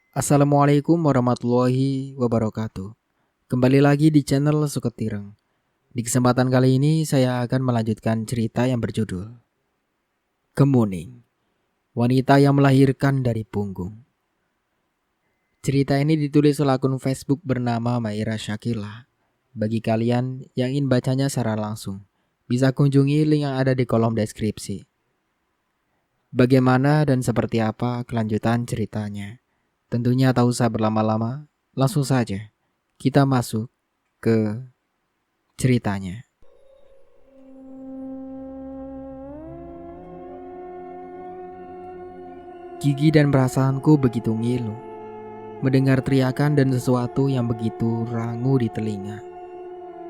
Assalamualaikum warahmatullahi wabarakatuh. Kembali lagi di channel Suketireng. Di kesempatan kali ini saya akan melanjutkan cerita yang berjudul Kemuning, wanita yang melahirkan dari punggung. Cerita ini ditulis oleh akun Facebook bernama Maira Syakila. Bagi kalian yang ingin bacanya secara langsung, bisa kunjungi link yang ada di kolom deskripsi. Bagaimana dan seperti apa kelanjutan ceritanya? Tentunya tak usah berlama-lama, langsung saja kita masuk ke ceritanya. Gigi dan perasaanku begitu ngilu mendengar teriakan dan sesuatu yang begitu rangu di telinga.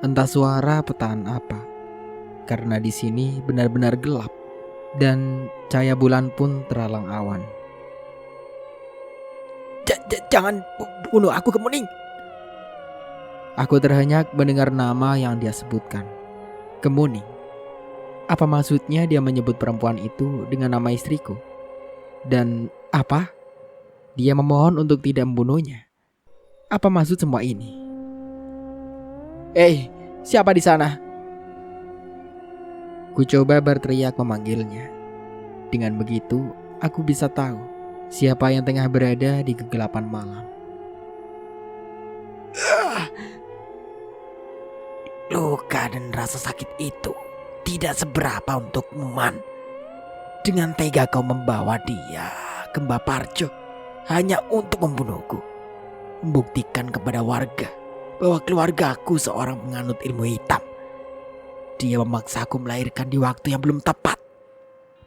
Entah suara petaan apa, karena di sini benar-benar gelap dan cahaya bulan pun terhalang awan. Jangan bunuh aku, Kemuning. Aku terhenyak mendengar nama yang dia sebutkan. Kemuning. Apa maksudnya dia menyebut perempuan itu dengan nama istriku? Dan apa? Dia memohon untuk tidak membunuhnya. Apa maksud semua ini? Siapa di sana? Ku coba berteriak memanggilnya. Dengan begitu, aku bisa tahu siapa yang tengah berada di kegelapan malam. Luka dan rasa sakit itu tidak seberapa untukmu, Man. Dengan tega kau membawa dia ke Mbak Parjo hanya untuk membunuhku. Membuktikan kepada warga bahwa keluargaku seorang penganut ilmu hitam. Dia memaksaku melahirkan di waktu yang belum tepat.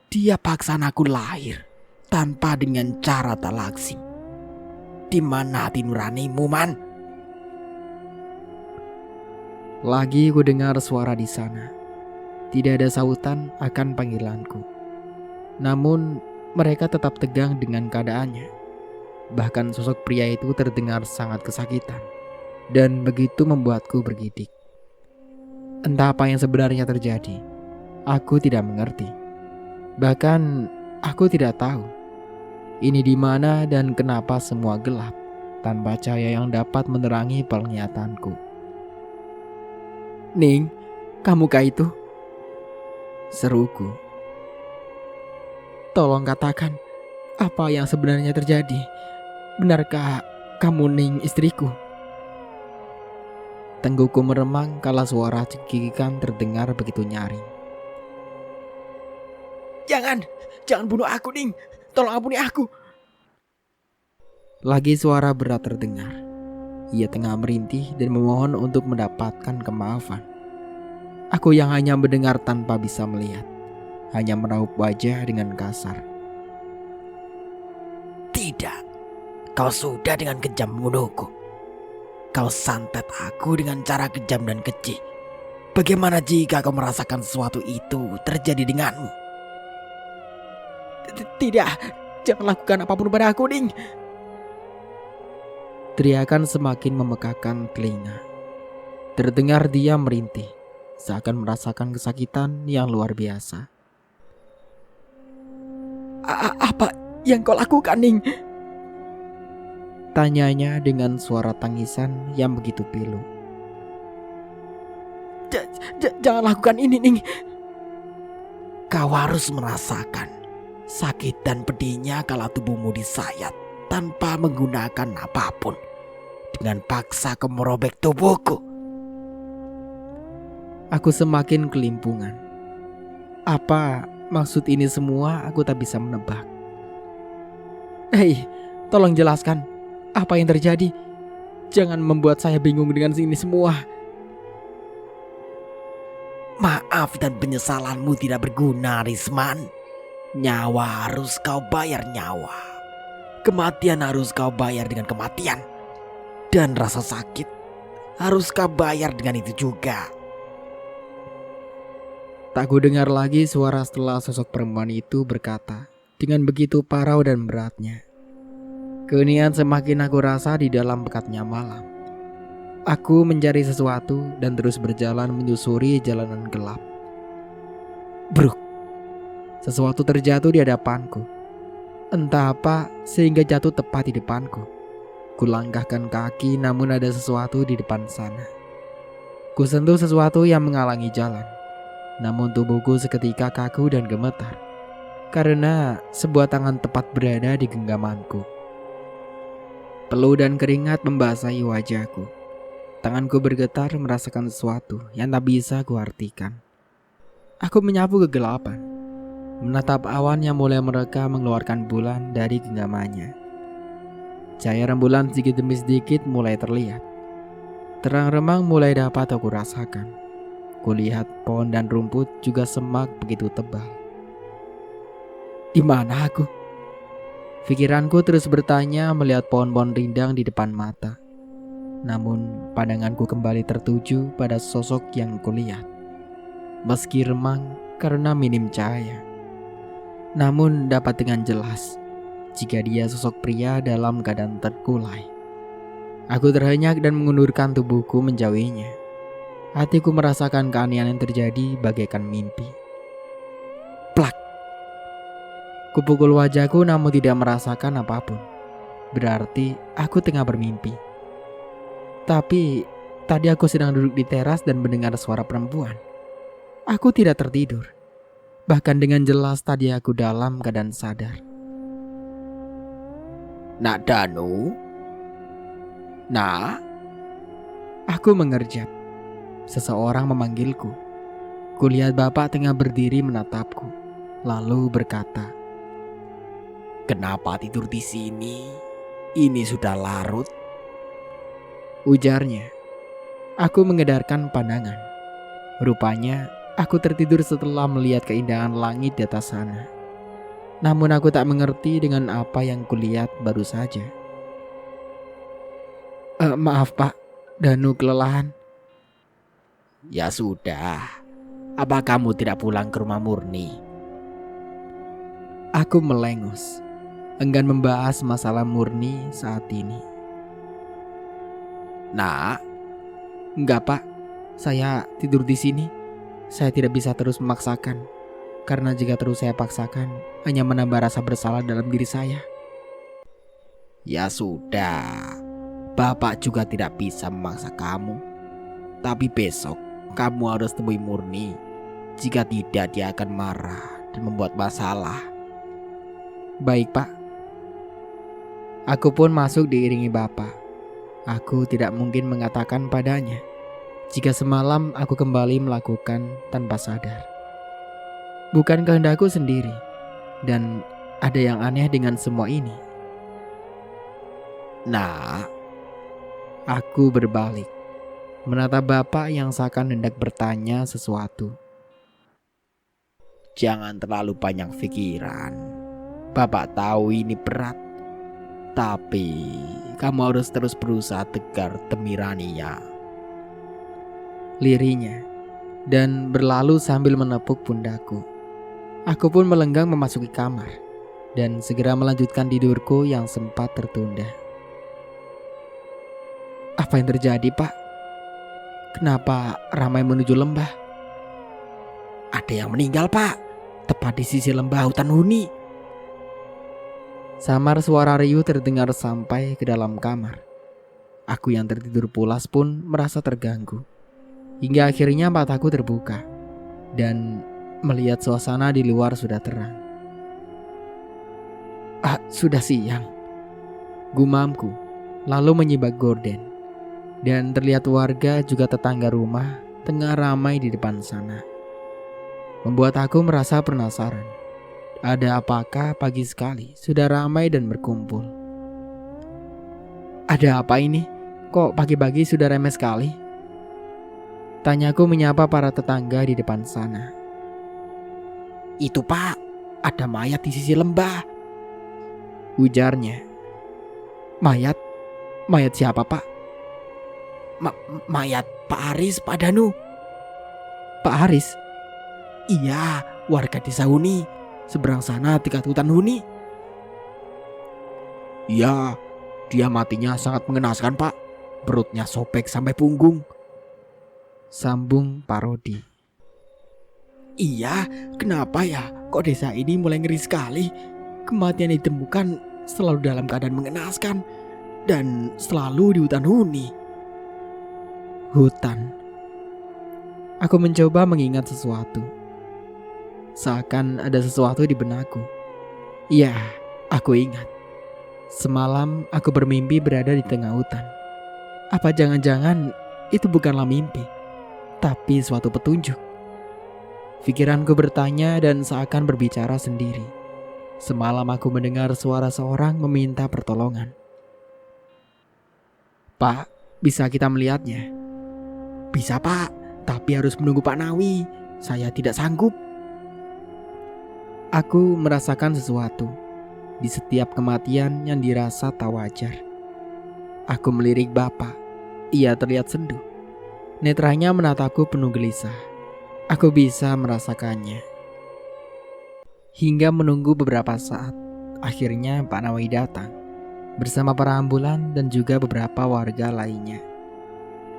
Dia paksa aku lahir tanpa dengan cara tak lazim. Di mana hati nuranimu, Man? Lagi ku dengar suara di sana. Tidak ada sautan akan panggilanku. Namun mereka tetap tegang dengan keadaannya. Bahkan sosok pria itu terdengar sangat kesakitan. Dan begitu membuatku bergidik. Entah apa yang sebenarnya terjadi. Aku tidak mengerti. Bahkan aku tidak tahu ini di mana dan kenapa semua gelap tanpa cahaya yang dapat menerangi penglihatanku. Ning, kamu kah itu? Seruku. Tolong katakan apa yang sebenarnya terjadi. Benarkah kamu Ning istriku? Tengguku meremang kala suara cekikikan terdengar begitu nyaring. Jangan bunuh aku, Ning. Tolong ampuni aku. Lagi suara berat terdengar. Ia tengah merintih dan memohon untuk mendapatkan kemaafan. Aku yang hanya mendengar tanpa bisa melihat, hanya meraup wajah dengan kasar. Tidak, kau sudah dengan kejam membunuhku. Kau santet aku dengan cara kejam dan keji. Bagaimana jika kau merasakan sesuatu itu terjadi denganmu? Tidak, jangan lakukan apapun pada aku, Ning. Teriakan semakin memekakan telinga. Terdengar dia merintih, seakan merasakan kesakitan yang luar biasa. Apa yang kau lakukan, Ning? Tanyanya dengan suara tangisan yang begitu pilu. Jangan lakukan ini, Ning. Kau harus merasakan sakit dan pedihnya kala tubuhmu disayat tanpa menggunakan apapun. Dengan paksa kau merobek tubuhku. Aku semakin kelimpungan. Apa maksud ini semua aku tak bisa menebak. Tolong jelaskan apa yang terjadi. Jangan membuat saya bingung dengan ini semua. Maaf dan penyesalanmu tidak berguna, Risman. Nyawa harus kau bayar nyawa. Kematian harus kau bayar dengan kematian. Dan rasa sakit harus kau bayar dengan itu juga. Tak ku dengar lagi suara setelah sosok perempuan itu berkata dengan begitu parau dan beratnya. Keheningan semakin aku rasa di dalam pekatnya malam. Aku mencari sesuatu dan terus berjalan menyusuri jalanan gelap. Bruk. Sesuatu terjatuh di hadapanku. Entah apa sehingga jatuh tepat di depanku. Kulangkahkan kaki namun ada sesuatu di depan sana. Kusentuh sesuatu yang menghalangi jalan. Namun tubuhku seketika kaku dan gemetar karena sebuah tangan tepat berada di genggamanku. Peluh dan keringat membasahi wajahku. Tanganku bergetar merasakan sesuatu yang tak bisa kuartikan. Aku menyapu kegelapan, menatap awan yang mulai mereka mengeluarkan bulan dari genggamannya. Cahaya rembulan sedikit demi sedikit mulai terlihat. Terang remang mulai dapat aku rasakan. Kulihat pohon dan rumput juga semak begitu tebal. Di mana aku? Pikiranku terus bertanya melihat pohon-pohon rindang di depan mata. Namun pandanganku kembali tertuju pada sosok yang kulihat. Meski remang karena minim cahaya, namun dapat dengan jelas jika dia sosok pria dalam keadaan terkulai. Aku terhenyak dan mengundurkan tubuhku menjauhinya. Hatiku merasakan keanehan yang terjadi bagaikan mimpi. Plak! Kupukul wajahku namun tidak merasakan apapun. Berarti aku tengah bermimpi. Tapi tadi aku sedang duduk di teras dan mendengar suara perempuan. Aku tidak tertidur. Bahkan dengan jelas tadi aku dalam keadaan sadar. Nak Danu? Nak? Aku mengerjap. Seseorang memanggilku. Kulihat bapak tengah berdiri menatapku. Lalu berkata, Kenapa tidur di sini? Ini sudah larut. ujarnya. Aku mengedarkan pandangan. Rupanya aku tertidur setelah melihat keindahan langit di atas sana. Namun aku tak mengerti dengan apa yang kulihat baru saja. Maaf pak, Danu kelelahan. Ya sudah. Apa kamu tidak pulang ke rumah Murni? Aku melengos, enggan membahas masalah Murni saat ini. Nak? Enggak pak, saya tidur di sini. Saya tidak bisa terus memaksakan. Karena jika terus saya paksakan, hanya menambah rasa bersalah dalam diri saya. Ya sudah. Bapak juga tidak bisa memaksa kamu. Tapi besok kamu harus temui Murni. Jika tidak, dia akan marah dan membuat masalah. Baik pak. Aku pun masuk diiringi bapak. Aku tidak mungkin mengatakan padanya jika semalam aku kembali melakukan tanpa sadar. Bukan kehendakku sendiri. Dan ada yang aneh dengan semua ini. Nah, aku berbalik, menatap bapak yang seakan hendak bertanya sesuatu. Jangan terlalu banyak pikiran. Bapak tahu ini berat. Tapi kamu harus terus berusaha tegar demi Rania. Lirinya, dan berlalu sambil menepuk pundakku. Aku pun melenggang memasuki kamar dan segera melanjutkan tidurku yang sempat tertunda. Apa yang terjadi pak? Kenapa ramai menuju lembah? Ada yang meninggal pak. Tepat di sisi lembah hutan huni. Samar suara riuh terdengar sampai ke dalam kamar. Aku yang tertidur pulas pun merasa terganggu. Hingga akhirnya mataku terbuka dan melihat suasana di luar sudah terang. Sudah siang, gumamku, lalu menyibak gorden. Dan terlihat warga juga tetangga rumah tengah ramai di depan sana. Membuat aku merasa penasaran. Ada apakah pagi sekali sudah ramai dan berkumpul? Ada apa ini? Kok pagi-pagi sudah ramai sekali? Tanyaku menyapa para tetangga di depan sana. Itu pak, ada mayat di sisi lembah. Ujarnya. Mayat? Mayat siapa pak? Mayat Pak Haris, Pak Danu. Pak Haris? Iya, warga desa Huni. Seberang sana dekat hutan Huni. Ya, dia matinya sangat mengenaskan pak. Perutnya sobek sampai punggung. Sambung Parodi. Iya, kenapa ya? Kok desa ini mulai ngeri sekali? Kematian yang ditemukan selalu dalam keadaan mengenaskan. dan selalu di hutan huni. Hutan. Aku mencoba mengingat sesuatu. Seakan ada sesuatu di benakku. Ya, aku ingat. Semalam aku bermimpi berada di tengah hutan. Apa jangan-jangan itu bukanlah mimpi, tapi suatu petunjuk? Pikiranku bertanya dan seakan berbicara sendiri. Semalam aku mendengar suara seorang meminta pertolongan. Pak, bisa kita melihatnya? Bisa Pak, tapi harus menunggu Pak Nawi. Saya tidak sanggup. Aku merasakan sesuatu di setiap kematian yang dirasa tak wajar. Aku melirik Bapak. Ia terlihat sendu. Netranya menataku penuh gelisah. Aku bisa merasakannya. Hingga menunggu beberapa saat, akhirnya Pak Nawi datang bersama para ambulan dan juga beberapa warga lainnya.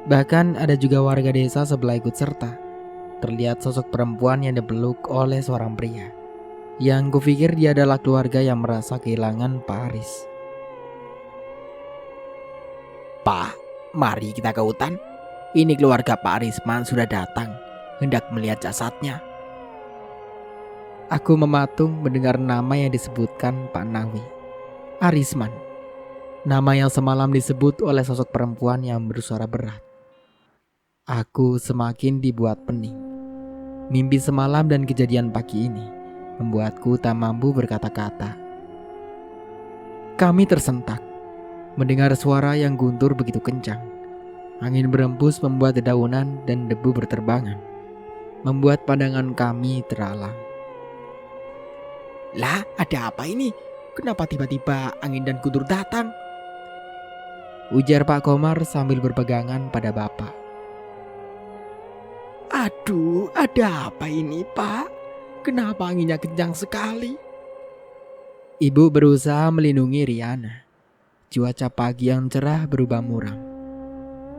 Bahkan ada juga warga desa sebelah ikut serta. Terlihat sosok perempuan yang dipeluk oleh seorang pria, yang kupikir dia adalah keluarga yang merasa kehilangan Pak Aris. Pak, mari kita ke hutan. Ini keluarga Pak Arisman sudah datang, hendak melihat jasadnya. Aku mematung mendengar nama yang disebutkan Pak Nawi. Arisman. Nama yang semalam disebut oleh sosok perempuan yang bersuara berat. Aku semakin dibuat pening. Mimpi semalam dan kejadian pagi ini membuatku tak mampu berkata-kata. Kami tersentak mendengar suara yang guntur begitu kencang. Angin berembus membuat dedaunan dan debu berterbangan, membuat pandangan kami teralang. Lah, ada apa ini? Kenapa tiba-tiba angin dan guntur datang? Ujar Pak Komar sambil berpegangan pada Bapak. Aduh, ada apa ini Pak? Kenapa anginnya kencang sekali? Ibu berusaha melindungi Riana. Cuaca pagi yang cerah berubah muram.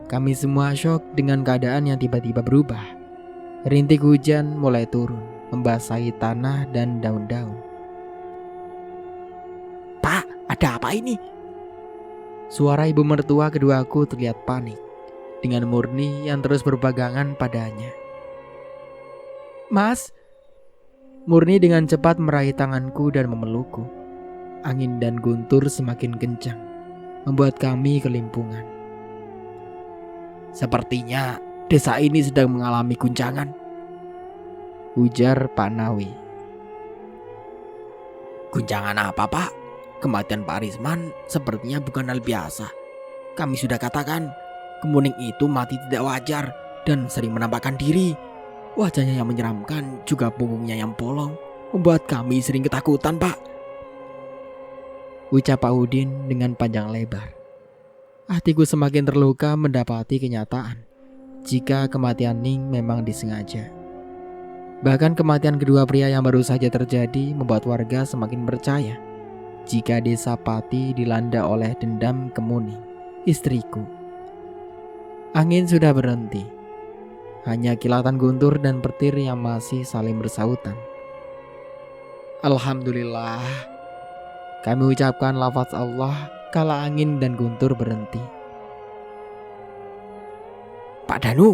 Kami semua syok dengan keadaan yang tiba-tiba berubah. Rintik hujan mulai turun, membasahi tanah dan daun-daun. Pak, ada apa ini? Suara ibu mertua keduaku terlihat panik, dengan Murni yang terus berpegangan padanya. Mas, Murni dengan cepat meraih tanganku dan memelukku. Angin dan guntur semakin kencang, membuat kami kelimpungan. Sepertinya desa ini sedang mengalami guncangan, ujar Pak Nawi. Guncangan apa Pak? Kematian Pak Arisman sepertinya bukan hal biasa. Kami sudah katakan, kemuning itu mati tidak wajar dan sering menampakkan diri. Wajahnya yang menyeramkan, juga punggungnya yang bolong, membuat kami sering ketakutan Pak, ucap Pak Udin dengan panjang lebar. Hatiku semakin terluka mendapati kenyataan jika kematian Ning memang disengaja. Bahkan kematian kedua pria yang baru saja terjadi membuat warga semakin percaya jika desa Pati dilanda oleh dendam Kemuning, istriku. Angin sudah berhenti. Hanya kilatan guntur dan petir yang masih saling bersautan. Alhamdulillah, kami ucapkan lafaz Allah kala angin dan guntur berhenti. Pak Danu,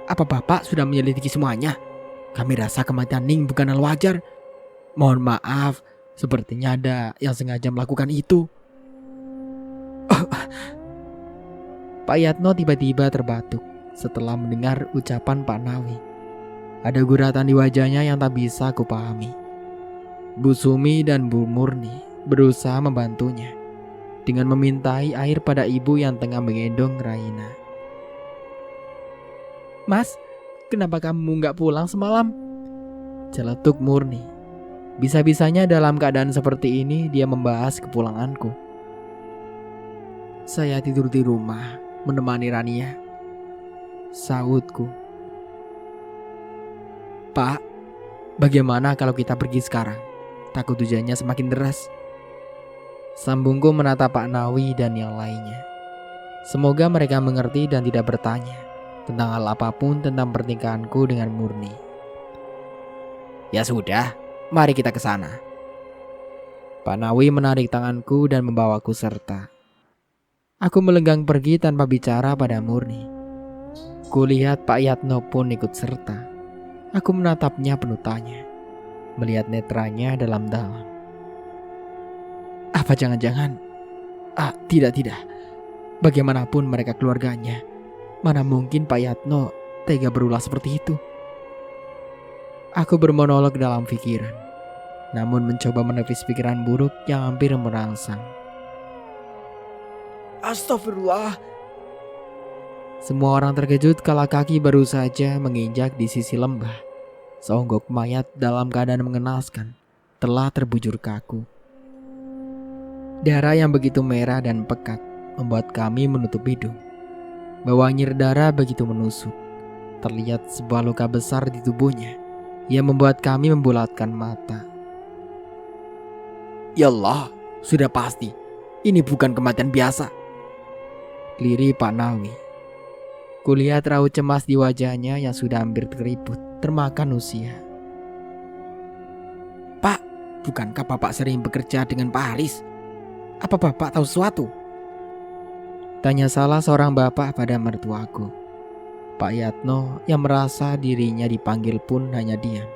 apa Bapak sudah menyelidiki semuanya? Kami rasa kematian Ning bukan hal wajar. Mohon maaf, sepertinya ada yang sengaja melakukan itu. Pak Yatno tiba-tiba terbatuk setelah mendengar ucapan Pak Nawi. Ada guratan di wajahnya yang tak bisa kupahami. Bu Sumi dan Bu Murni berusaha membantunya dengan memintai air pada ibu yang tengah menggendong Raina. Mas, kenapa kamu gak pulang semalam? Celetuk Murni. Bisa-bisanya dalam keadaan seperti ini dia membahas kepulanganku. Saya tidur di rumah menemani Rania, sahutku. Pak, bagaimana kalau kita pergi sekarang? Takut hujannya semakin deras. Sambungku menatap Pak Nawi dan yang lainnya. Semoga mereka mengerti dan tidak bertanya tentang hal apapun tentang pernikahanku dengan Murni. Ya sudah, mari kita ke sana. Pak Nawi menarik tanganku dan membawaku serta. Aku melenggang pergi tanpa bicara pada Murni. Kulihat Pak Yatno pun ikut serta. Aku menatapnya penuh tanya, melihat netranya dalam-dalam. Apa jangan-jangan? Tidak. Bagaimanapun mereka keluarganya, mana mungkin Pak Yatno tega berulah seperti itu. Aku bermonolog dalam pikiran, namun mencoba menepis pikiran buruk yang hampir merangsang. Astagfirullah. Semua orang terkejut kala kaki baru saja menginjak di sisi lembah. Seonggok mayat dalam keadaan mengenaskan telah terbujur kaku. Darah yang begitu merah dan pekat membuat kami menutup hidung. Bau anyir darah begitu menusuk. Terlihat sebuah luka besar di tubuhnya yang membuat kami membulatkan mata. Ya Allah, sudah pasti ini bukan kematian biasa. Lirih Pak Nawi. Kulihat raut cemas di wajahnya yang sudah hampir keriput termakan usia. Pak, bukankah Bapak sering bekerja dengan Pak Haris? Apa Bapak tahu sesuatu? Tanya salah seorang bapak pada mertuaku. Pak Yatno yang merasa dirinya dipanggil pun hanya diam.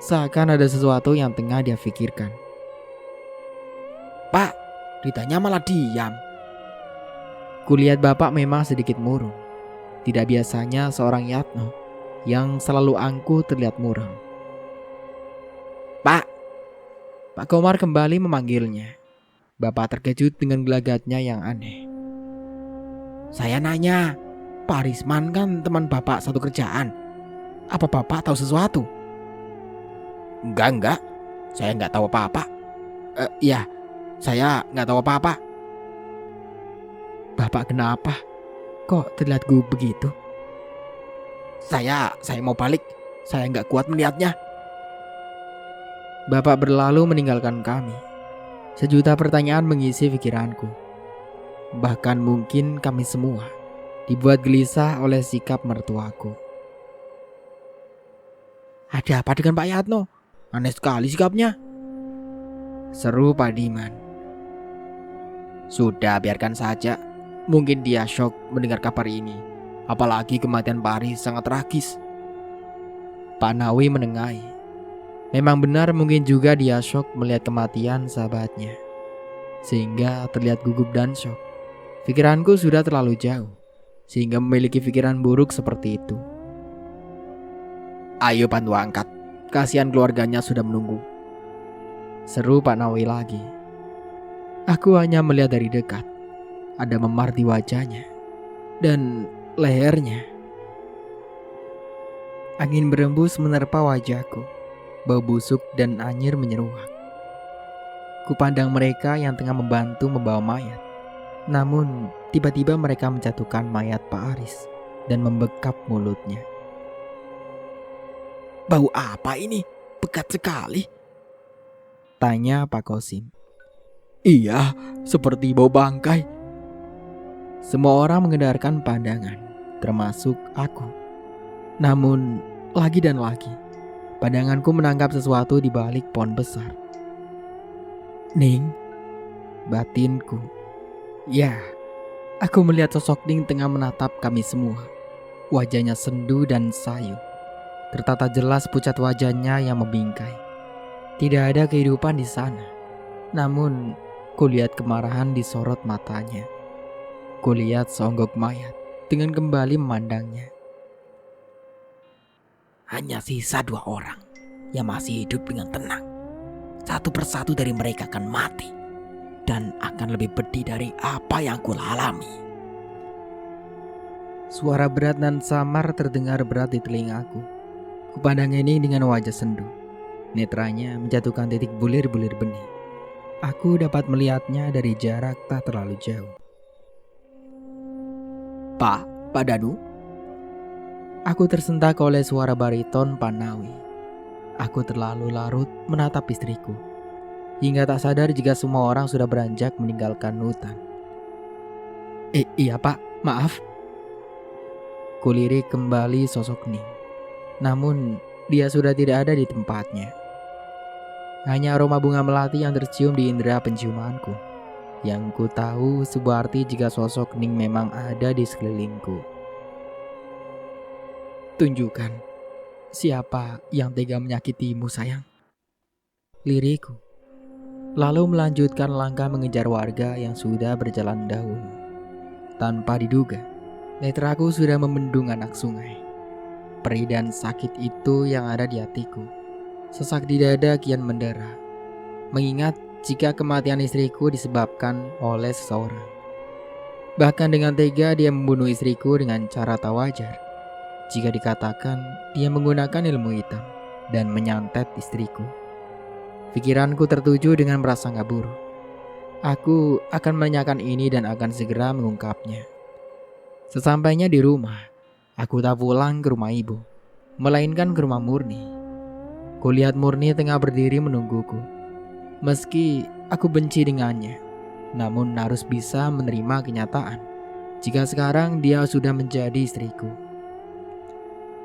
Seakan ada sesuatu yang tengah dia pikirkan. Pak, ditanya malah diam. Kulihat bapak memang sedikit murung. Tidak biasanya seorang Yatno yang selalu angkuh terlihat muram. Pak Komar kembali memanggilnya. Bapak terkejut dengan gelagatnya yang aneh. Saya nanya, Pak Risman kan teman Bapak satu kerjaan. Apa Bapak tahu sesuatu? Enggak. Saya nggak tahu apa-apa. Iya, saya nggak tahu apa-apa. Bapak kenapa? Kok terlihat gugup begitu? Saya mau balik. Saya nggak kuat melihatnya. Bapak berlalu meninggalkan kami. Sejuta pertanyaan mengisi pikiranku. Bahkan mungkin kami semua dibuat gelisah oleh sikap mertuaku. Ada apa dengan Pak Yatno? Aneh sekali sikapnya. Seru Pak Diman. Sudah, biarkan saja. Mungkin dia shock mendengar kabar ini. Apalagi kematian Pak Haris sangat tragis. Pak Nawi menengahi. Memang benar mungkin juga dia shock melihat kematian sahabatnya. Sehingga terlihat gugup dan shock. Pikiranku sudah terlalu jauh. Sehingga memiliki pikiran buruk seperti itu. Ayo bantu angkat. Kasihan keluarganya sudah menunggu. Seru Pak Nawi lagi. Aku hanya melihat dari dekat. Ada memar di wajahnya dan lehernya. Angin berembus menerpa wajahku. Bau busuk dan anyir menyeruak. Kupandang mereka yang tengah membantu membawa mayat. Namun tiba-tiba mereka menjatuhkan mayat Pak Haris dan membekap mulutnya. Bau apa ini? Pekat sekali. Tanya Pak Kosim. Iya, seperti bau bangkai. Semua orang mengedarkan pandangan, termasuk aku. Namun, lagi dan lagi, pandanganku menangkap sesuatu di balik pohon besar. Ning, batinku. Ya, aku melihat sosok Ning tengah menatap kami semua. Wajahnya sendu dan sayu. Tertata jelas pucat wajahnya yang membingkai. Tidak ada kehidupan di sana. Namun, kulihat kemarahan di sorot matanya. Kulihat seonggok mayat dengan kembali memandangnya. Hanya sisa 2 orang yang masih hidup dengan tenang. Satu persatu dari mereka akan mati. Dan akan lebih pedih dari apa yang kulalami. Suara berat dan samar terdengar berat di telingaku. Kupandang ini dengan wajah sendu. Netranya menjatuhkan titik bulir-bulir benih. Aku dapat melihatnya dari jarak tak terlalu jauh. Pak Danu? Aku tersentak oleh suara bariton Pak Nawi. Aku terlalu larut menatap istriku. Hingga tak sadar jika semua orang sudah beranjak meninggalkan hutan. Iya Pak, maaf. Kulirik kembali sosok Ning. Namun dia sudah tidak ada di tempatnya. Hanya aroma bunga melati yang tercium di indera penciumanku. Yang ku tahu sebuah arti jika sosok Ning memang ada di sekelilingku. Tunjukkan siapa yang tega menyakitimu, sayang. Liriku. Lalu melanjutkan langkah mengejar warga yang sudah berjalan dahulu. Tanpa diduga, netraku sudah membendung anak sungai. Perih dan sakit itu yang ada di hatiku. Sesak di dada kian mendera. Mengingat jika kematian istriku disebabkan oleh seseorang. Bahkan dengan tega dia membunuh istriku dengan cara tak wajar. Jika dikatakan dia menggunakan ilmu hitam dan menyantet istriku. Pikiranku tertuju dengan prasangka buruk. Aku akan menanyakan ini dan akan segera mengungkapnya. Sesampainya di rumah, aku tak pulang ke rumah ibu, melainkan ke rumah Murni. Kulihat Murni tengah berdiri menungguku. Meski aku benci dengannya, namun harus bisa menerima kenyataan jika sekarang dia sudah menjadi istriku.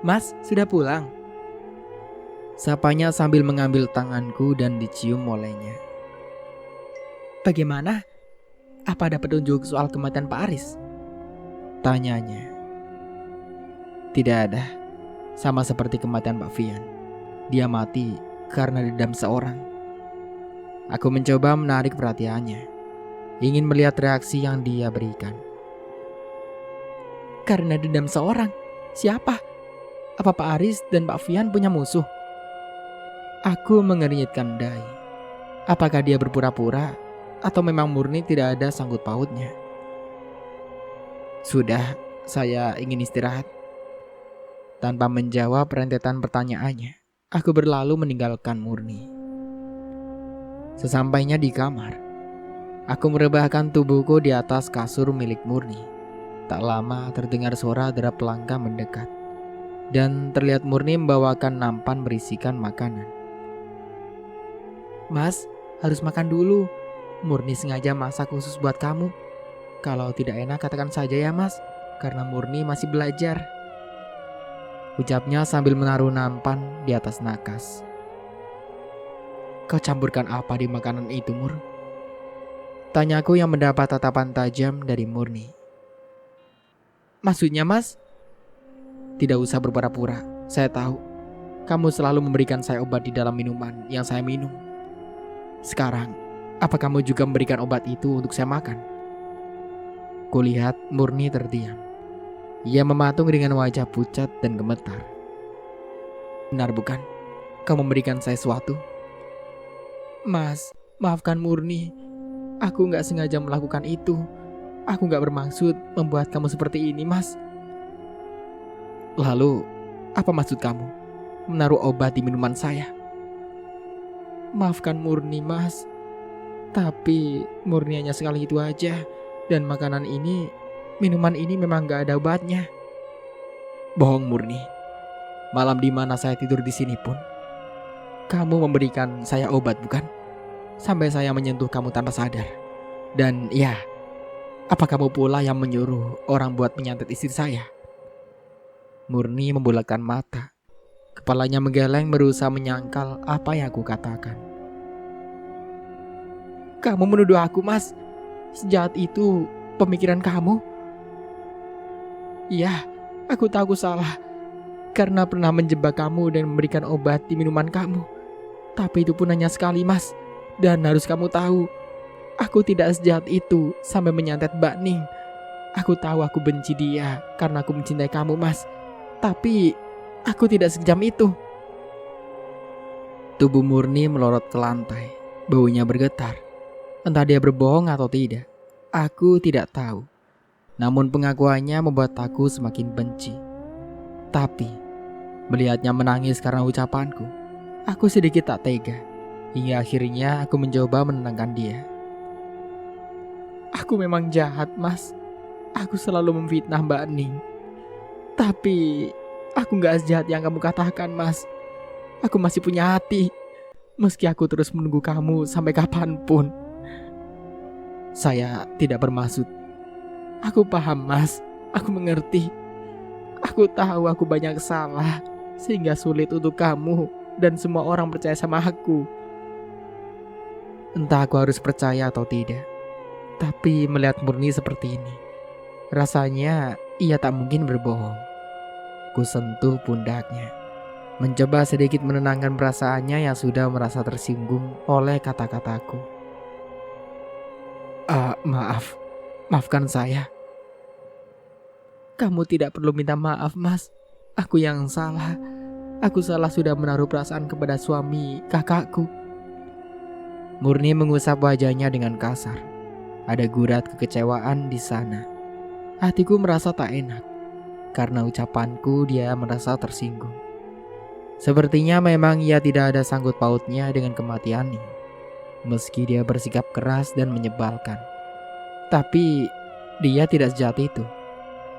Mas, sudah pulang? Sapanya sambil mengambil tanganku dan dicium olehnya. Bagaimana? Apa ada petunjuk soal kematian Pak Aris? Tanyanya. Tidak ada. Sama seperti kematian Pak Fian. Dia mati karena dendam seorang. Aku mencoba menarik perhatiannya. Ingin melihat reaksi yang dia berikan. Karena dendam seorang? Siapa? Apa Pak Aris dan Pak Fian punya musuh? Aku mengernyitkan dahi. Apakah dia berpura-pura atau memang murni tidak ada sangkut pautnya? Sudah, saya ingin istirahat. Tanpa menjawab rentetan pertanyaannya, aku berlalu meninggalkan Murni. Sesampainya di kamar, aku merebahkan tubuhku di atas kasur milik Murni. Tak lama terdengar suara derap langkah mendekat. Dan terlihat Murni membawakan nampan berisikan makanan. Mas, harus makan dulu. Murni sengaja masak khusus buat kamu. Kalau tidak enak katakan saja ya mas, karena Murni masih belajar. Ucapnya sambil menaruh nampan di atas nakas. Kau campurkan apa di makanan itu, Mur? Tanyaku yang mendapat tatapan tajam dari Murni. Maksudnya mas? Tidak usah berpura-pura, saya tahu. Kamu selalu memberikan saya obat di dalam minuman yang saya minum. Sekarang, apa kamu juga memberikan obat itu untuk saya makan? Kulihat Murni terdiam. Ia mematung dengan wajah pucat dan gemetar. Benar bukan? Kau memberikan saya sesuatu? Mas, maafkan Murni. Aku gak sengaja melakukan itu. Aku gak bermaksud membuat kamu seperti ini, mas. Lalu, apa maksud kamu? Menaruh obat di minuman saya? Maafkan Murni, mas. Tapi Murni hanya sekali itu aja. Dan makanan ini, minuman ini memang gak ada obatnya. Bohong Murni. Malam di mana saya tidur di sini pun, kamu memberikan saya obat bukan? Sampai saya menyentuh kamu tanpa sadar. Dan ya, apa kamu pula yang menyuruh orang buat menyantet istri saya? Murni membulatkan mata. Kepalanya menggeleng berusaha menyangkal apa yang aku katakan. Kamu menuduh aku, mas. Sejahat itu pemikiran kamu. Iya, aku tahu aku salah. Karena pernah menjebak kamu dan memberikan obat di minuman kamu. Tapi itu pun hanya sekali, mas. Dan harus kamu tahu, aku tidak sejahat itu sampai menyantet Mbak Ning. Aku tahu aku benci dia karena aku mencintai kamu, mas. Tapi aku tidak sekejam itu. Tubuh Murni melorot ke lantai. Baunya bergetar. Entah dia berbohong atau tidak, aku tidak tahu. Namun pengakuannya membuat aku semakin benci. Tapi melihatnya menangis karena ucapanku, aku sedikit tak tega. Hingga akhirnya aku mencoba menenangkan dia. Aku memang jahat, mas. Aku selalu memfitnah Mbak Ning. Tapi aku gak sejahat yang kamu katakan, mas. Aku masih punya hati. Meski aku terus menunggu kamu sampai kapanpun. Saya tidak bermaksud. Aku paham, mas. Aku mengerti. Aku tahu aku banyak salah, sehingga sulit untuk kamu dan semua orang percaya sama aku. Entah aku harus percaya atau tidak, Tapi melihat Murni seperti ini, rasanya ia tak mungkin berbohong. Ku sentuh pundaknya, mencoba sedikit menenangkan perasaannya yang sudah merasa tersinggung oleh kata-kataku. Maafkan saya. Kamu tidak perlu minta maaf, Mas. Aku yang salah. Aku salah sudah menaruh perasaan kepada suami kakakku. Murni mengusap wajahnya dengan kasar. Ada gurat kekecewaan di sana. Hatiku merasa tak enak. Karena ucapanku dia merasa tersinggung. Sepertinya memang ia tidak ada sangkut pautnya dengan kematian ini. Meski dia bersikap keras dan menyebalkan. Tapi dia tidak sejahat itu.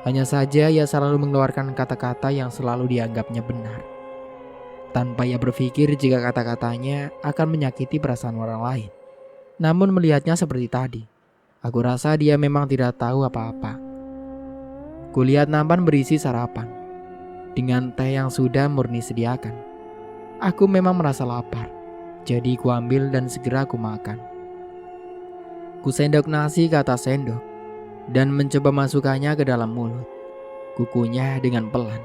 Hanya saja ia selalu mengeluarkan kata-kata yang selalu dianggapnya benar. Tanpa ia berpikir jika kata-katanya akan menyakiti perasaan orang lain. Namun melihatnya seperti tadi, aku rasa dia memang tidak tahu apa-apa. Kulihat nampan berisi sarapan dengan teh yang sudah Murni sediakan. Aku memang merasa lapar, jadi ku ambil dan segera ku makan. Ku sendok nasi ke atas sendok dan mencoba masukkannya ke dalam mulut. Kukunyah dengan pelan,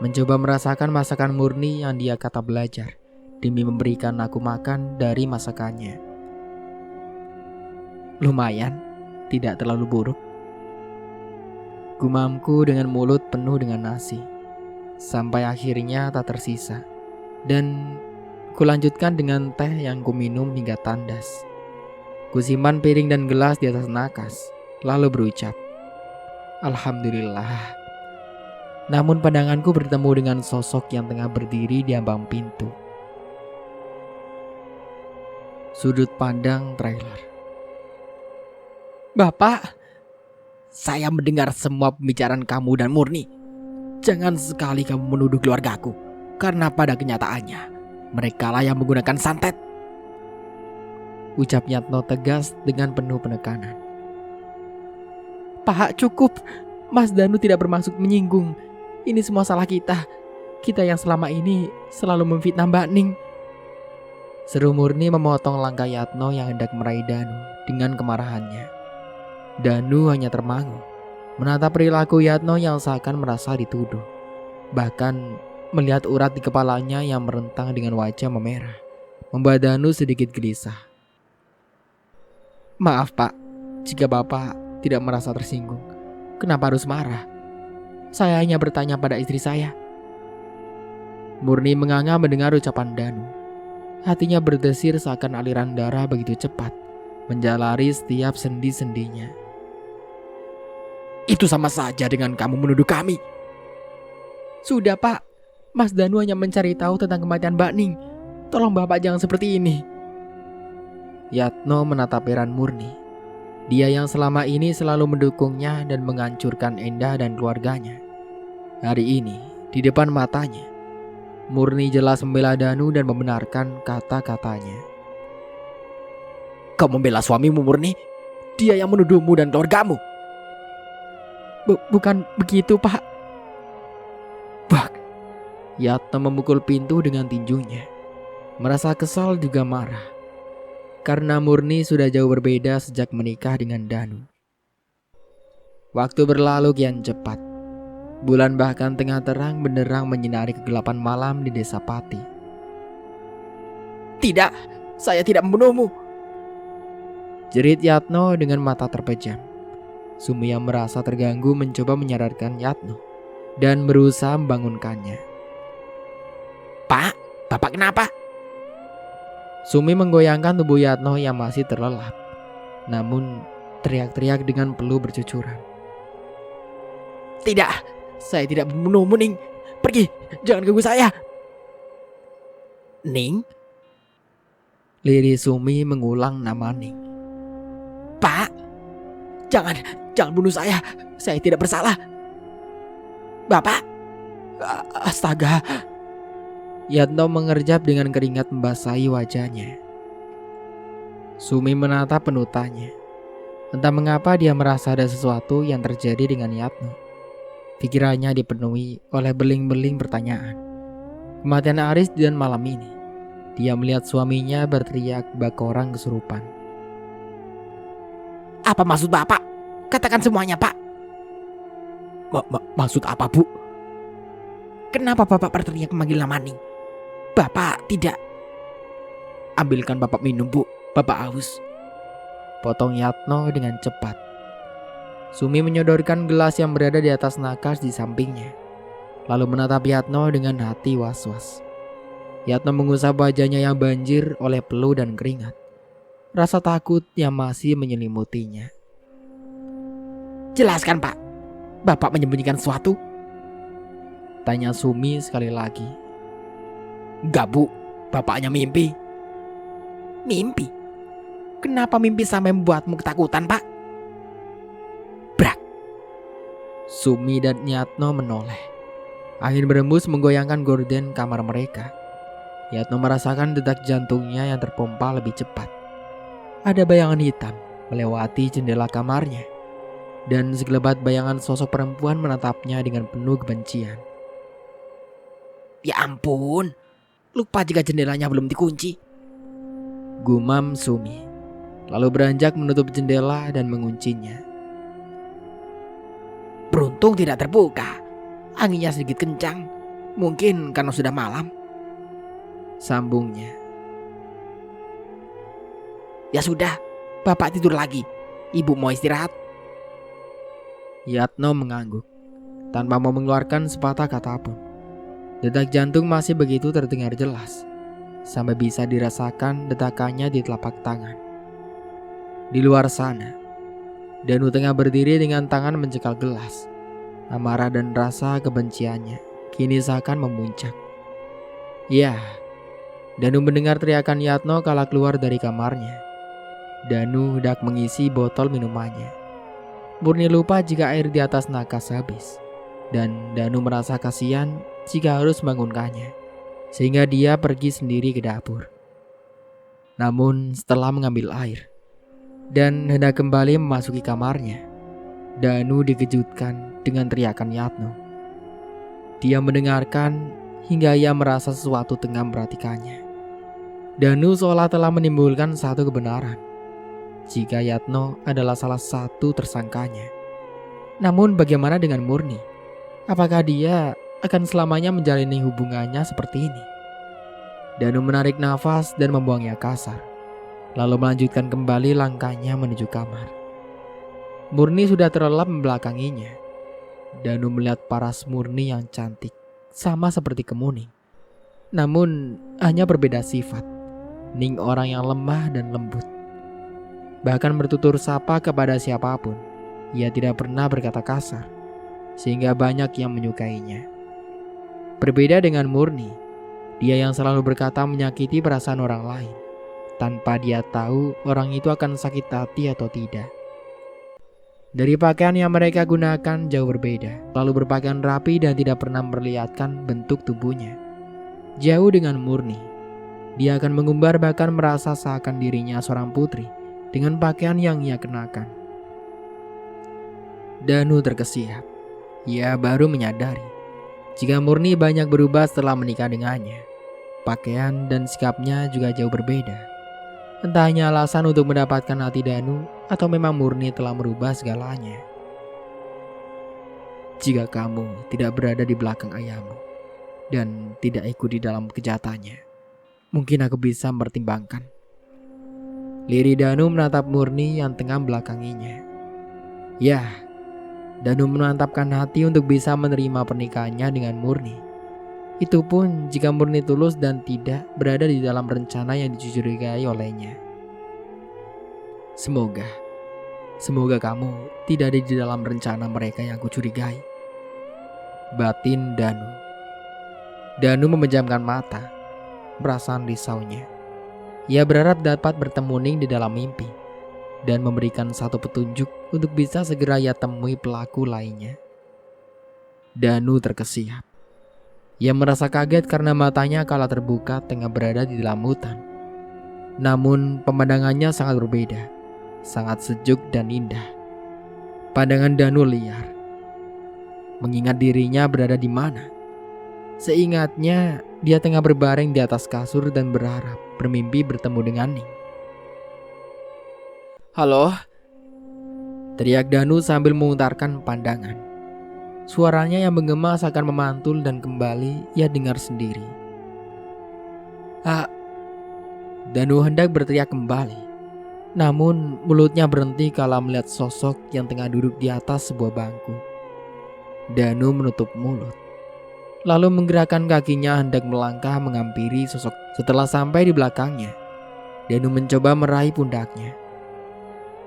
mencoba merasakan masakan Murni yang dia kata belajar demi memberikan aku makan dari masakannya. Lumayan, tidak terlalu buruk. Gumamku dengan mulut penuh dengan nasi, sampai akhirnya tak tersisa. Dan kulanjutkan dengan teh yang kuminum hingga tandas. Kusimpan piring dan gelas di atas nakas, lalu berucap, Alhamdulillah. Namun pandanganku bertemu dengan sosok yang tengah berdiri di ambang pintu. Sudut pandang trailer. Bapak, saya mendengar semua pembicaraan kamu dan Murni. Jangan sekali kamu menuduh keluargaku, karena pada kenyataannya merekalah yang menggunakan santet. Ucap Yatno tegas dengan penuh penekanan. Pak, cukup. Mas Danu tidak bermaksud menyinggung. Ini semua salah kita. Kita yang selama ini selalu memfitnah Mbak Ning. Seru Murni memotong langkah Yatno yang hendak meraih Danu dengan kemarahannya. Danu hanya termangu, menatap perilaku Yatno yang seakan merasa dituduh. Bahkan melihat urat di kepalanya yang merentang dengan wajah memerah, membuat Danu sedikit gelisah. Maaf Pak, jika Bapak tidak merasa tersinggung. Kenapa harus marah? Saya hanya bertanya pada istri saya. Murni menganga mendengar ucapan Danu. Hatinya berdesir seakan aliran darah begitu cepat menjalari setiap sendi-sendinya. Itu sama saja dengan kamu menuduh kami. Sudah Pak, Mas Danu hanya mencari tahu tentang kematian Mbak Ning. Tolong Bapak jangan seperti ini. Yatno menatap heran Murni. Dia yang selama ini selalu mendukungnya dan menghancurkan Endah dan keluarganya. Hari ini, di depan matanya, Murni jelas membela Danu dan membenarkan kata-katanya. Kau membela suamimu Murni? Dia yang menuduhmu dan keluargamu. Bukan begitu Pak. Bak. Yatno memukul pintu dengan tinjunya. Merasa kesal juga marah. Karena Murni sudah jauh berbeda sejak menikah dengan Danu. Waktu berlalu kian cepat. Bulan bahkan tengah terang benderang menyinari kegelapan malam di desa Pati. Tidak, saya tidak membunuhmu. Jerit Yatno dengan mata terpejam. Sumi yang merasa terganggu mencoba menyadarkan Yatno dan berusaha membangunkannya. Pak, Bapak kenapa? Sumi menggoyangkan tubuh Yatno yang masih terlelap, namun teriak-teriak dengan peluh bercucuran. Tidak, saya tidak membunuhmu Ning. Pergi, jangan ganggu saya. Ning? Liri Sumi mengulang nama Ning. Pak, jangan bunuh saya tidak bersalah. Bapak, astaga. Yatno mengerjap dengan keringat membasahi wajahnya. Sumi menatap penutannya. Entah mengapa dia merasa ada sesuatu yang terjadi dengan Yatno. Pikirannya dipenuhi oleh beling-beling pertanyaan. Kematian Aris dan malam ini, dia melihat suaminya berteriak bak orang kesurupan. Apa maksud Bapak? Katakan semuanya, Pak. Maksud apa, Bu? Kenapa Bapak berteriak memanggil nama Ning? Bapak tidak. Ambilkan Bapak minum, Bu. Bapak haus. Potong Yatno dengan cepat. Sumi menyodorkan gelas yang berada di atas nakas di sampingnya, lalu menatap Yatno dengan hati was-was. Yatno mengusap wajahnya yang banjir oleh peluh dan keringat. Rasa takut yang masih menyelimutinya. Jelaskan, Pak. Bapak menyembunyikan sesuatu? Tanya Sumi sekali lagi. Enggak, Bu. Bapak hanya mimpi. Mimpi? Kenapa mimpi sampai membuatmu ketakutan, Pak? Brak. Sumi dan Yatno menoleh. Angin berembus menggoyangkan gorden kamar mereka. Yatno merasakan detak jantungnya yang terpompa lebih cepat. Ada bayangan hitam melewati jendela kamarnya, dan segelebat bayangan sosok perempuan menatapnya dengan penuh kebencian. Ya ampun, lupa jika jendelanya belum dikunci. Gumam Sumi, lalu beranjak menutup jendela dan menguncinya. Beruntung tidak terbuka. Anginnya sedikit kencang. Mungkin karena sudah malam. Sambungnya. Ya sudah, Bapak tidur lagi. Ibu mau istirahat. Yatno mengangguk, tanpa mau mengeluarkan sepatah kata pun. Detak jantung masih begitu terdengar jelas, sampai bisa dirasakan detakannya di telapak tangan. Di luar sana, Danu tengah berdiri dengan tangan mencekal gelas. Amarah dan rasa kebenciannya kini seakan memuncak. Ya, Danu mendengar teriakan Yatno kala keluar dari kamarnya. Danu hendak mengisi botol minumannya. Murni lupa jika air di atas nakas habis, dan Danu merasa kasihan jika harus membangunkannya, sehingga dia pergi sendiri ke dapur. Namun setelah mengambil air dan hendak kembali memasuki kamarnya, Danu dikejutkan dengan teriakan Yatno. Dia mendengarkan hingga ia merasa sesuatu tengah memperhatikannya. Danu seolah telah menimbulkan satu kebenaran jika Yatno adalah salah satu tersangkanya. Namun bagaimana dengan Murni? Apakah dia akan selamanya menjalani hubungannya seperti ini? Danu menarik nafas dan membuangnya kasar, lalu melanjutkan kembali langkahnya menuju kamar. Murni sudah terlelap membelakanginya. Danu melihat paras Murni yang cantik, sama seperti Kemuning. Namun hanya berbeda sifat. Ning orang yang lemah dan lembut. Bahkan bertutur sapa kepada siapapun, ia tidak pernah berkata kasar, sehingga banyak yang menyukainya. Berbeda dengan Murni, dia yang selalu berkata menyakiti perasaan orang lain, tanpa dia tahu orang itu akan sakit hati atau tidak. Dari pakaian yang mereka gunakan jauh berbeda, lalu berpakaian rapi dan tidak pernah memperlihatkan bentuk tubuhnya. Jauh dengan Murni, dia akan mengumbar bahkan merasa seakan dirinya seorang putri dengan pakaian yang ia kenakan. Danu terkesiap. Ia baru menyadari jika Murni banyak berubah setelah menikah dengannya. Pakaian dan sikapnya juga jauh berbeda. Entah hanya alasan untuk mendapatkan hati Danu atau memang Murni telah merubah segalanya. Jika kamu tidak berada di belakang ayahmu dan tidak ikut di dalam kejahatannya, mungkin aku bisa mempertimbangkan. Liri Danu menatap Murni yang tengah belakanginya. Ya, Danu menantapkan hati untuk bisa menerima pernikahannya dengan Murni. Itu pun jika Murni tulus dan tidak berada di dalam rencana yang dicurigai olehnya. Semoga kamu tidak ada di dalam rencana mereka yang kucurigai. Batin Danu. Danu memejamkan mata, perasaan risaunya. Ia berharap dapat bertemu Ning di dalam mimpi dan memberikan satu petunjuk untuk bisa segera ia temui pelaku lainnya. Danu terkesiap. Ia merasa kaget karena matanya kala terbuka tengah berada di dalam hutan. Namun pemandangannya sangat berbeda, sangat sejuk dan indah. Pandangan Danu liar, mengingat dirinya berada di mana. Seingatnya, dia tengah berbaring di atas kasur dan berharap bermimpi bertemu dengan Ning. Halo? teriak Danu sambil memutarkan pandangan. Suaranya yang menggema seakan memantul dan kembali ia dengar sendiri. "Ah!" Danu hendak berteriak kembali. Namun mulutnya berhenti kala melihat sosok yang tengah duduk di atas sebuah bangku. Danu menutup mulut, lalu menggerakkan kakinya hendak melangkah menghampiri sosok. Setelah sampai di belakangnya, Danu mencoba meraih pundaknya.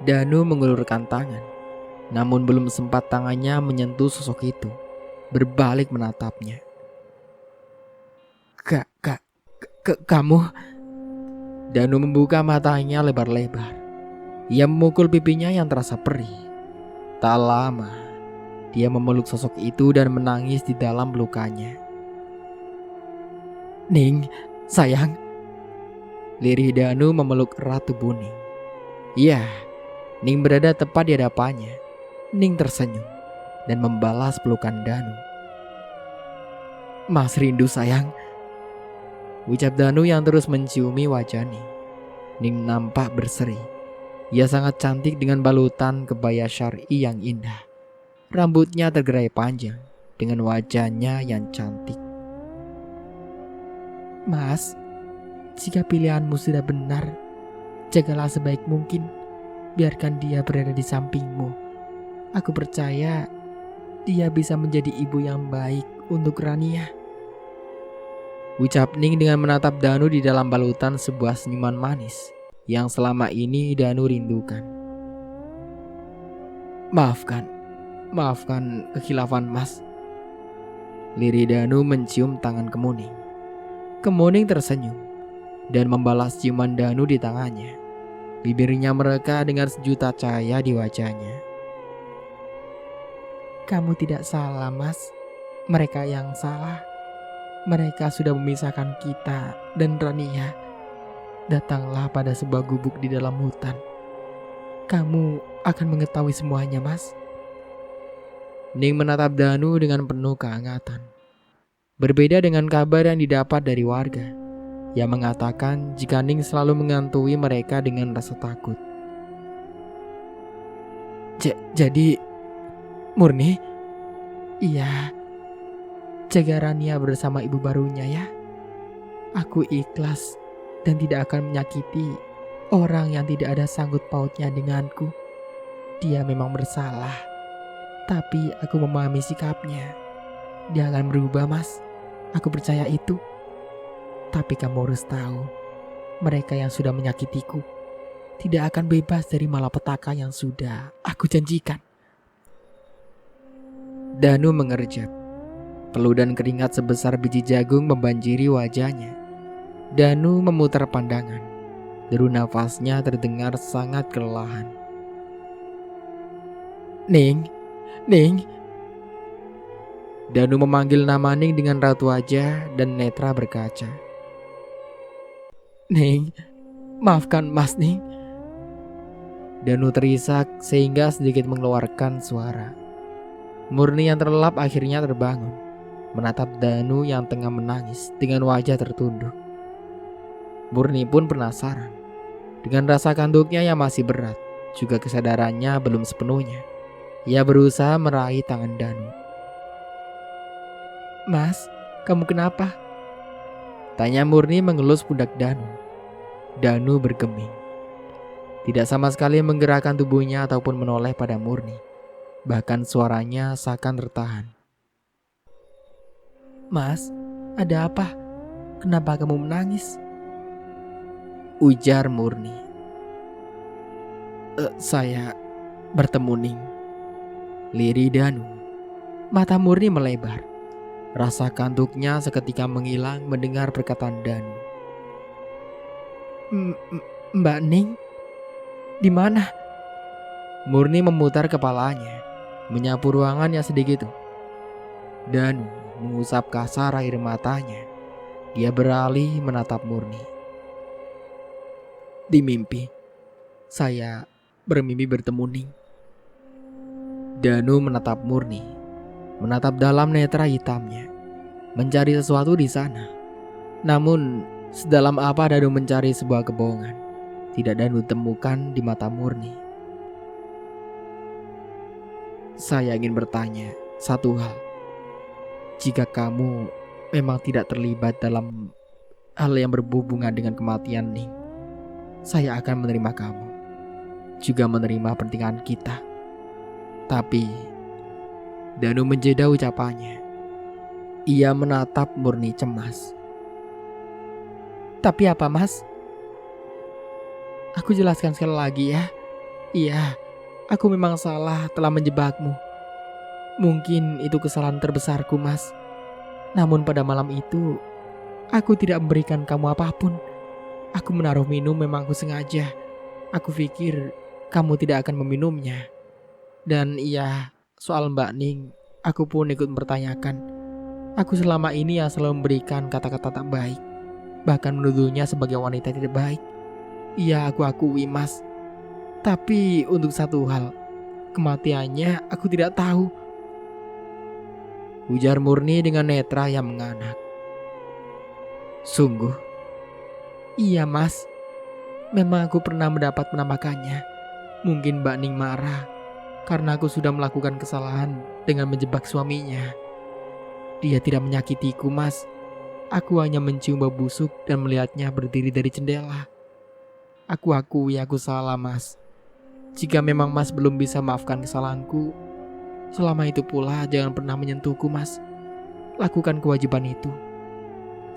Danu mengulurkan tangan, namun belum sempat tangannya menyentuh sosok itu, berbalik menatapnya. Kamu?" Danu membuka matanya lebar-lebar. Ia memukul pipinya yang terasa perih. Tak lama, dia memeluk sosok itu dan menangis di dalam pelukannya. "Ning, sayang." Lirih Danu memeluk erat tubuh Ning. Iya, Ning berada tepat di hadapannya. Ning tersenyum dan membalas pelukan Danu. "Mas rindu sayang," ucap Danu yang terus menciumi wajah Ning. Ning nampak berseri. Ia sangat cantik dengan balutan kebaya syar'i yang indah. Rambutnya tergerai panjang dengan wajahnya yang cantik. "Mas, jika pilihanmu sudah benar, jagalah sebaik mungkin. Biarkan dia berada di sampingmu. Aku percaya dia bisa menjadi ibu yang baik untuk Rania," ucap Ning dengan menatap Danu di dalam balutan sebuah senyuman manis yang selama ini Danu rindukan. Maafkan kekhilafan Mas." Lirih Danu mencium tangan Kemuning. Kemuning tersenyum dan membalas ciuman Danu di tangannya. Bibirnya mereka dengan sejuta cahaya di wajahnya. "Kamu tidak salah, Mas. Mereka yang salah. Mereka sudah memisahkan kita dan Rania. Datanglah pada sebuah gubuk di dalam hutan. Kamu akan mengetahui semuanya, Mas." Ning menatap Danu dengan penuh kehangatan. Berbeda dengan kabar yang didapat dari warga yang mengatakan jika Ning selalu menghantui mereka dengan rasa takut. Jadi murni?" "Iya, jaga Rania bersama ibu barunya ya. Aku ikhlas dan tidak akan menyakiti orang yang tidak ada sangkut pautnya denganku. Dia memang bersalah, tapi aku memahami sikapnya. Dia akan berubah, Mas. Aku percaya itu. Tapi kamu harus tahu, mereka yang sudah menyakitiku tidak akan bebas dari malapetaka yang sudah aku janjikan." Danu mengerjap. Peluh dan keringat sebesar biji jagung membanjiri wajahnya. Danu memutar pandangan. Deru nafasnya terdengar sangat kelelahan. Ning. Danu memanggil nama Ning dengan raut wajah dan netra berkaca. "Ning, maafkan Mas Ning." Danu terisak sehingga sedikit mengeluarkan suara. Murni yang terlelap akhirnya terbangun, menatap Danu yang tengah menangis dengan wajah tertunduk. Murni pun penasaran. Dengan rasa kantuknya yang masih berat, juga kesadarannya belum sepenuhnya, ia berusaha meraih tangan Danu. "Mas, kamu kenapa?" tanya Murni mengelus pundak Danu. Danu bergeming. Tidak sama sekali menggerakkan tubuhnya ataupun menoleh pada Murni. Bahkan suaranya seakan tertahan. "Mas, ada apa? Kenapa kamu menangis?" ujar Murni. Saya bertemu Ning." Lirih Danu. Mata Murni melebar. Rasa kantuknya seketika menghilang mendengar perkataan Danu. Mbak Ning? Di mana?" Murni memutar kepalanya, menyapu ruangan yang sedikit. Danu mengusap kasar air matanya. Dia beralih menatap Murni. "Di mimpi, saya bermimpi bertemu Ning." Danu menatap Murni, menatap dalam netra hitamnya, mencari sesuatu di sana. Namun, sedalam apa Danu mencari sebuah kebohongan, tidak Danu temukan di mata Murni. Saya ingin bertanya satu hal. Jika kamu memang tidak terlibat dalam hal yang berhubungan dengan kematian Ning, saya akan menerima kamu, juga menerima pernikahan kita. Tapi Danu menjeda ucapannya. Ia menatap Murni cemas. Tapi apa, Mas? Aku jelaskan sekali lagi ya. Iya, aku memang salah telah menjebakmu. Mungkin itu kesalahan terbesarku, Mas. Namun pada malam itu, aku tidak memberikan kamu apapun. Aku menaruh minum memang aku sengaja. Aku pikir kamu tidak akan meminumnya. Dan iya, soal Mbak Ning, aku pun ikut mempertanyakan. Aku selama ini yang selalu memberikan kata-kata tak baik, bahkan menuduhnya sebagai wanita tidak baik. Iya, aku akui, Mas. Tapi untuk satu hal, kematiannya aku tidak tahu. Ujar Murni dengan netra yang menganak. Sungguh? Iya, Mas. Memang aku pernah mendapat penampakannya. Mungkin Mbak Ning marah karena aku sudah melakukan kesalahan dengan menjebak suaminya. Dia tidak menyakitiku, Mas. Aku hanya mencium bau busuk dan melihatnya berdiri dari jendela. Aku akui aku salah, Mas. Jika memang Mas belum bisa maafkan kesalahanku, selama itu pula jangan pernah menyentuhku, Mas. Lakukan kewajiban itu.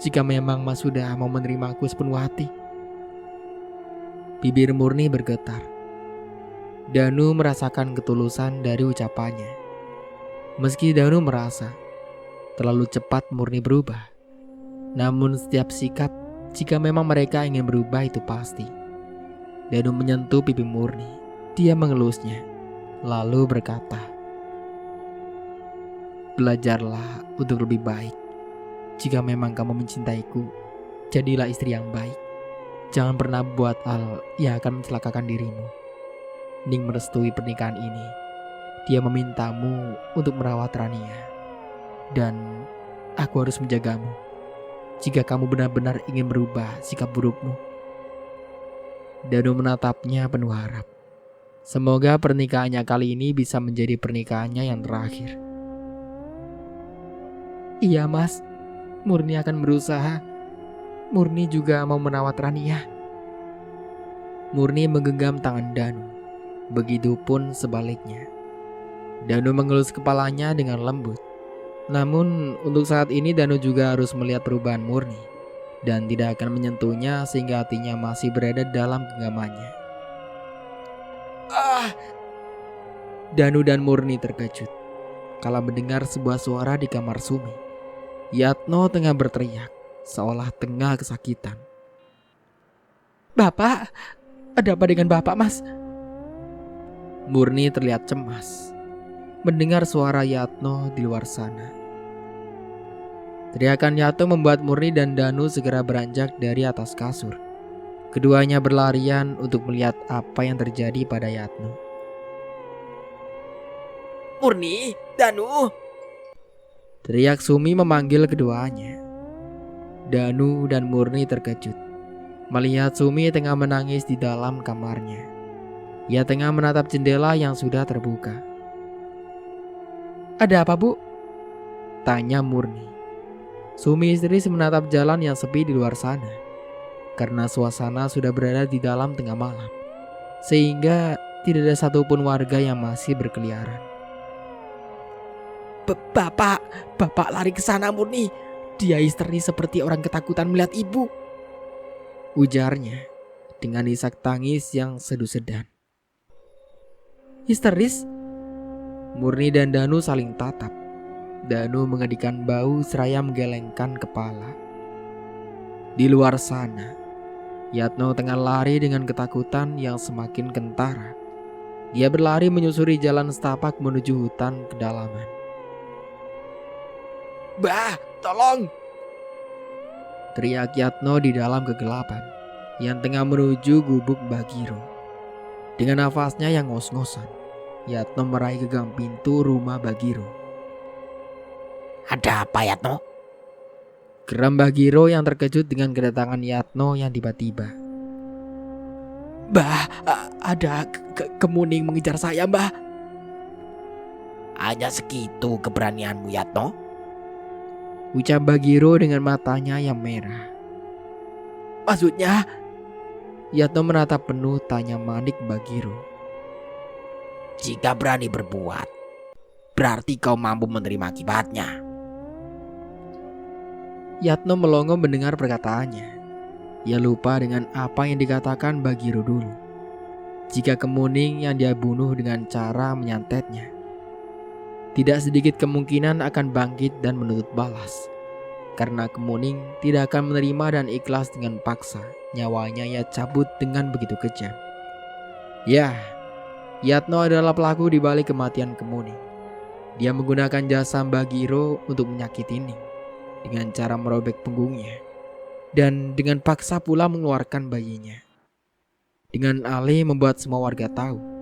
Jika memang Mas sudah mau menerima aku sepenuh hati. Bibir Murni bergetar. Danu merasakan ketulusan dari ucapannya. Meski Danu merasa terlalu cepat Murni berubah, namun setiap sikap, jika memang mereka ingin berubah itu pasti. Danu menyentuh pipi Murni. Dia mengelusnya, lalu berkata, belajarlah untuk lebih baik. Jika memang kamu mencintaiku, jadilah istri yang baik. Jangan pernah buat hal yang akan mencelakakan dirimu. Ning merestui pernikahan ini. Dia memintamu untuk merawat Rania. Dan aku harus menjagamu. Jika kamu benar-benar ingin berubah sikap burukmu. Danu menatapnya penuh harap. Semoga pernikahannya kali ini bisa menjadi pernikahannya yang terakhir. Iya, Mas. Murni akan berusaha. Murni juga mau merawat Rania. Murni menggenggam tangan Danu. Begitupun sebaliknya. Danu mengelus kepalanya dengan lembut. Namun untuk saat ini Danu juga harus melihat perubahan Murni dan tidak akan menyentuhnya sehingga hatinya masih berada dalam genggamannya. Danu dan Murni terkejut kala mendengar sebuah suara di kamar Sumi. Yatno tengah berteriak seolah tengah kesakitan. Bapak, ada apa dengan Bapak, Mas? Murni terlihat cemas mendengar suara Yatno di luar sana. Teriakan Yatno membuat Murni dan Danu segera beranjak dari atas kasur. Keduanya berlarian untuk melihat apa yang terjadi pada Yatno. Murni, Danu. Teriak Sumi memanggil keduanya. Danu dan Murni terkejut melihat Sumi tengah menangis di dalam kamarnya. Ia tengah menatap jendela yang sudah terbuka. Ada apa, Bu? Tanya Murni. Sumi histeris menatap jalan yang sepi di luar sana. Karena suasana sudah berada di dalam tengah malam. Sehingga tidak ada satupun warga yang masih berkeliaran. Bapak lari ke sana, Murni. Dia histeris seperti orang ketakutan melihat ibu. Ujarnya dengan isak tangis yang sedu-sedan. Histeris? Murni dan Danu saling tatap. Danu mengedikan bau seraya menggelengkan kepala. Di luar sana, Yatno tengah lari dengan ketakutan yang semakin kentara. Dia berlari menyusuri jalan setapak menuju hutan kedalaman. Bah, tolong! Teriak Yatno di dalam kegelapan yang tengah menuju gubuk Mbah Giro. Dengan nafasnya yang ngos-ngosan, Yatno meraih gagang pintu rumah Mbah Giro. Ada apa, Yatno? Geram Mbah Giro yang terkejut dengan kedatangan Yatno yang tiba-tiba. Mbah, ada kemuning mengejar saya, Mbah. Hanya segitu keberanianmu, Yatno? Ucap Bagiro dengan matanya yang merah. Maksudnya? Yatno menatap penuh tanya manik Bagiro. Jika berani berbuat, berarti kau mampu menerima akibatnya. Yatno melongo mendengar perkataannya. Ia lupa dengan apa yang dikatakan Bagiro dulu. Jika Kemuning yang dia bunuh dengan cara menyantetnya, tidak sedikit kemungkinan akan bangkit dan menuntut balas. Karena Kemuning tidak akan menerima dan ikhlas dengan paksa nyawanya ia cabut dengan begitu kejam. Ya, Yatno adalah pelaku di balik kematian Kemuning. Dia menggunakan jasa Bagiro untuk menyakiti Ning dengan cara merobek punggungnya dan dengan paksa pula mengeluarkan bayinya. Dengan alih membuat semua warga tahu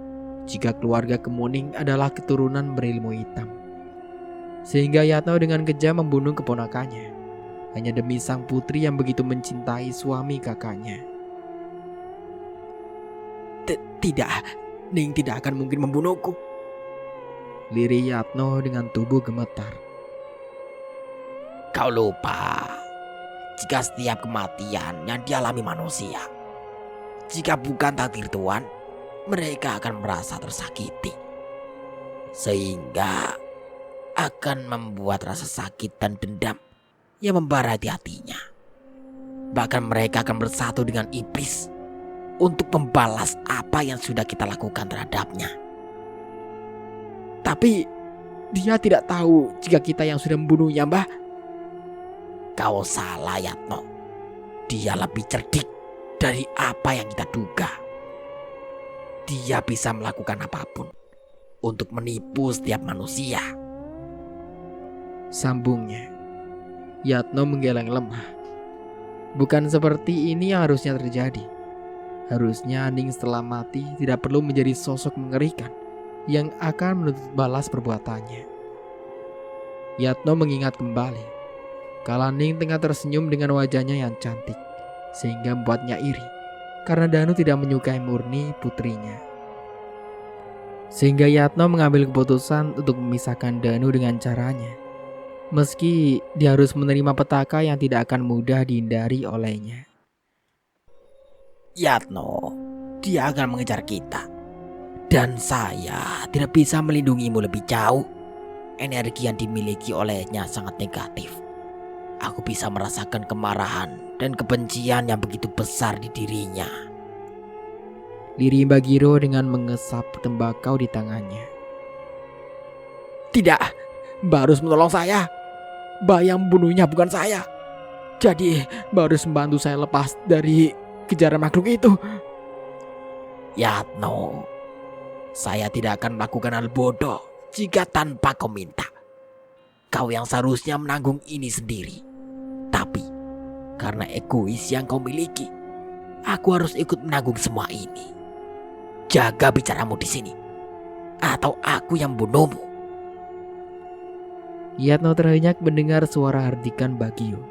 jika keluarga Kemuning adalah keturunan berilmu hitam. Sehingga Yatno dengan kejam membunuh keponakannya hanya demi sang putri yang begitu mencintai suami kakaknya. Tidak, Ning tidak akan mungkin membunuhku. Lirih Yatno dengan tubuh gemetar. Kau lupa jika setiap kematian yang dialami manusia, jika bukan takdir Tuhan, mereka akan merasa tersakiti. Sehingga akan membuat rasa sakit dan dendam yang membara di hatinya. Bahkan mereka akan bersatu dengan iblis untuk membalas apa yang sudah kita lakukan terhadapnya. Tapi dia tidak tahu jika kita yang sudah membunuhnya, Mbah. Kau salah, Yatno. Dia lebih cerdik dari apa yang kita duga. Dia bisa melakukan apapun untuk menipu setiap manusia. Sambungnya. Yatno menggeleng lemah. Bukan seperti ini yang harusnya terjadi. Harusnya Ning setelah mati tidak perlu menjadi sosok mengerikan yang akan menuntut balas perbuatannya. Yatno mengingat kembali kala Ning tengah tersenyum dengan wajahnya yang cantik, sehingga membuatnya iri karena Danu tidak menyukai Murni putrinya. Sehingga Yatno mengambil keputusan untuk memisahkan Danu dengan caranya, meski dia harus menerima petaka yang tidak akan mudah dihindari olehnya. Yatno, dia akan mengejar kita, dan saya tidak bisa melindungimu lebih jauh. Energi yang dimiliki olehnya sangat negatif. Aku bisa merasakan kemarahan dan kebencian yang begitu besar di dirinya. Lirih Bagiro dengan mengesap tembakau di tangannya. Tidak, Mbak harus menolong saya. Mbak yang membunuhnya bukan saya. Jadi Mbak harus membantu saya lepas dari kejaran makhluk itu. Yatno, saya tidak akan melakukan hal bodoh jika tanpa kau minta. Kau yang seharusnya menanggung ini sendiri. Tapi karena egois yang kau miliki, aku harus ikut menanggung semua ini. Jaga bicaramu di sini, atau aku yang bunuhmu. Yatno terhenyak mendengar suara hardikan Bagio.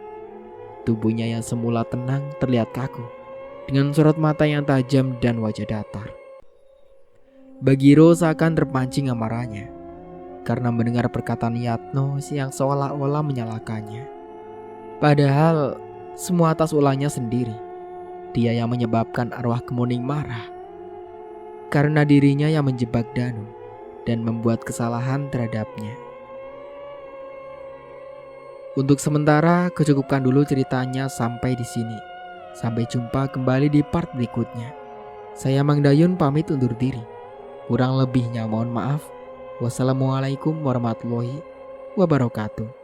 Tubuhnya yang semula tenang terlihat kaku, dengan sorot mata yang tajam dan wajah datar. Bagiro seakan terpancing amarahnya karena mendengar perkataan Yatno yang seolah-olah menyalahkannya. Padahal semua atas ulahnya sendiri. Dia yang menyebabkan arwah Kemuning marah karena dirinya yang menjebak Danu dan membuat kesalahan terhadapnya. Untuk sementara, kecukupkan dulu ceritanya sampai di sini. Sampai jumpa kembali di part berikutnya. Saya Mang Dayun pamit undur diri. Kurang lebihnya mohon maaf. Wassalamualaikum warahmatullahi wabarakatuh.